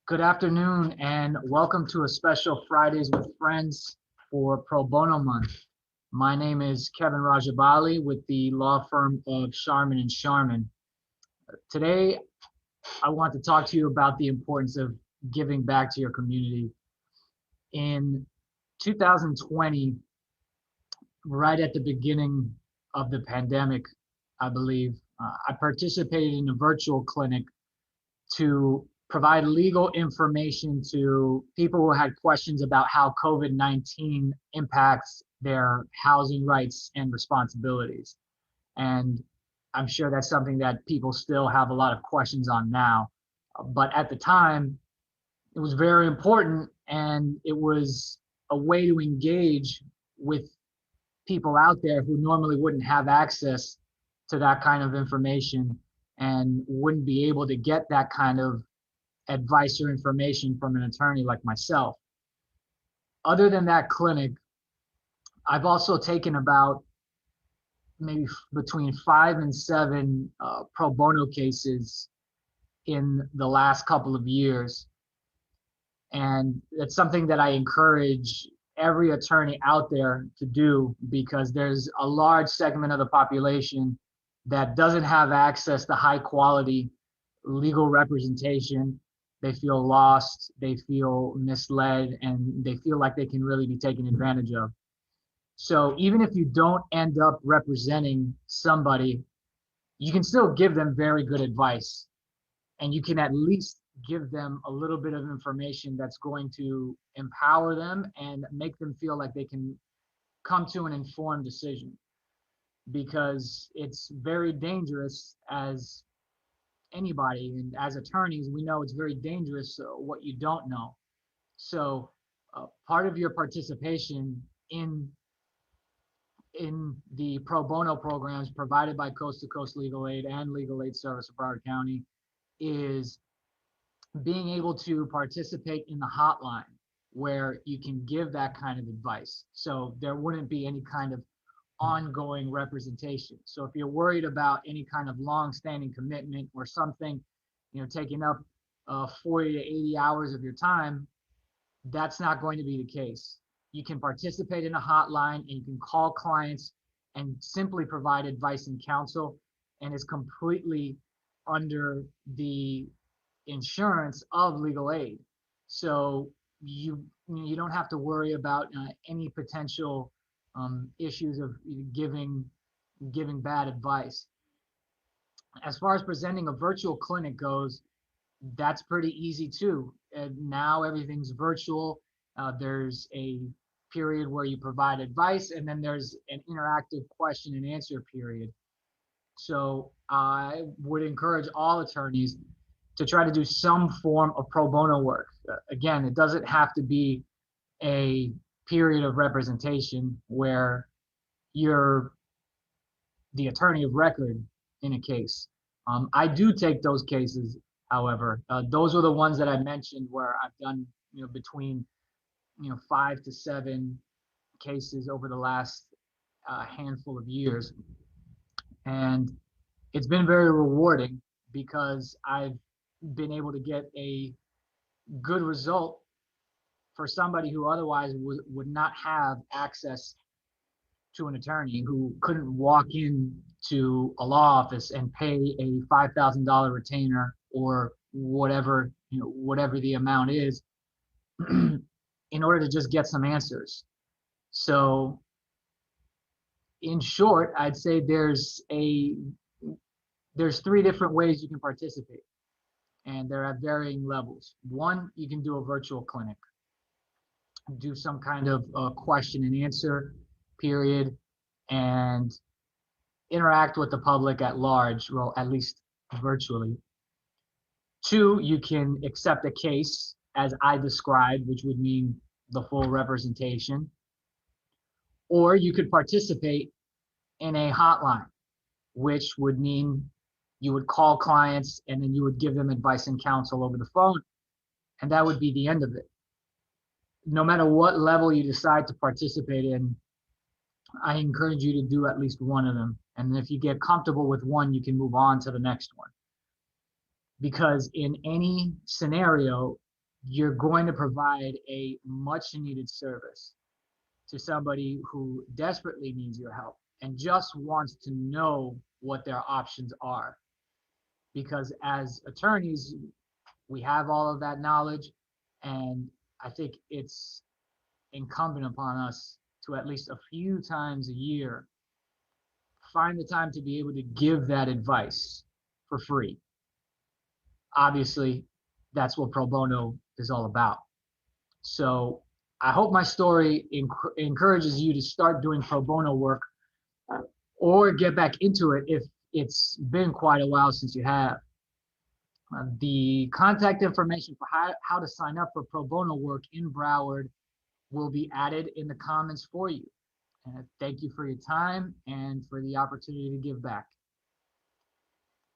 Good afternoon and welcome to a special Fridays with Friends for Pro Bono Month. My name is Kevin Rajabalee with the law firm of Sharman and Sharman. Today, I want to talk to you about the importance of giving back to your community. In 2020, right at the beginning of the pandemic, I believe, I participated in a virtual clinic to provide legal information to people who had questions about how COVID-19 impacts their housing rights and responsibilities. And I'm sure that's something that people still have a lot of questions on now. But at the time, it was very important, and it was a way to engage with people out there who normally wouldn't have access to that kind of information and wouldn't be able to get that kind of advice or information from an attorney like myself. Other than that clinic, I've also taken about maybe between 5 and 7 pro bono cases in the last couple of years. And it's something that I encourage every attorney out there to do, because there's a large segment of the population that doesn't have access to high quality legal representation. They feel lost, they feel misled, and they feel like they can really be taken advantage of. So even if you don't end up representing somebody, you can still give them very good advice, and you can at least give them a little bit of information that's going to empower them and make them feel like they can come to an informed decision. Because it's very dangerous, as anybody and as attorneys, we know it's very dangerous what you don't know. So part of your participation in the pro bono programs provided by Coast to Coast Legal Aid and Legal Aid Service of Broward County is being able to participate in the hotline where you can give that kind of advice. So there wouldn't be any kind of ongoing representation. So if you're worried about any kind of long-standing commitment or something, taking up 40 to 80 hours of your time, that's not going to be the case. You can participate in a hotline and you can call clients and simply provide advice and counsel, and it's completely under the insurance of legal aid. So you don't have to worry about any potential issues of giving bad advice. As far as presenting a virtual clinic goes, that's pretty easy too. And now everything's virtual. There's a period where you provide advice, and then there's an interactive question and answer period. So I would encourage all attorneys to try to do some form of pro bono work. Again, it doesn't have to be a period of representation where you're the attorney of record in a case. I do take those cases, however. Those are the ones that I mentioned where I've done, between, 5 to 7 cases over the last handful of years. And it's been very rewarding because I've been able to get a good result for somebody who otherwise would not have access to an attorney, who couldn't walk in to a law office and pay a $5,000 retainer or whatever, whatever the amount is in order to just get some answers. So in short, I'd say there's 3 different ways you can participate, and they're at varying levels. One, you can do a virtual clinic, do some kind of question and answer period, and interact with the public at large, well, at least virtually. 2, you can accept a case as I described, which would mean the full representation. Or you could participate in a hotline, which would mean you would call clients and then you would give them advice and counsel over the phone, and that would be the end of it. No matter what level you decide to participate in, I encourage you to do at least one of them. And if you get comfortable with one, you can move on to the next one. Because in any scenario, you're going to provide a much needed service to somebody who desperately needs your help and just wants to know what their options are. Because as attorneys, we have all of that knowledge, and I think it's incumbent upon us to at least a few times a year find the time to be able to give that advice for free. Obviously, that's what pro bono is all about. So I hope my story encourages you to start doing pro bono work or get back into it if it's been quite a while since you have. The contact information for how to sign up for pro bono work in Broward will be added in the comments for you. Thank you for your time and for the opportunity to give back.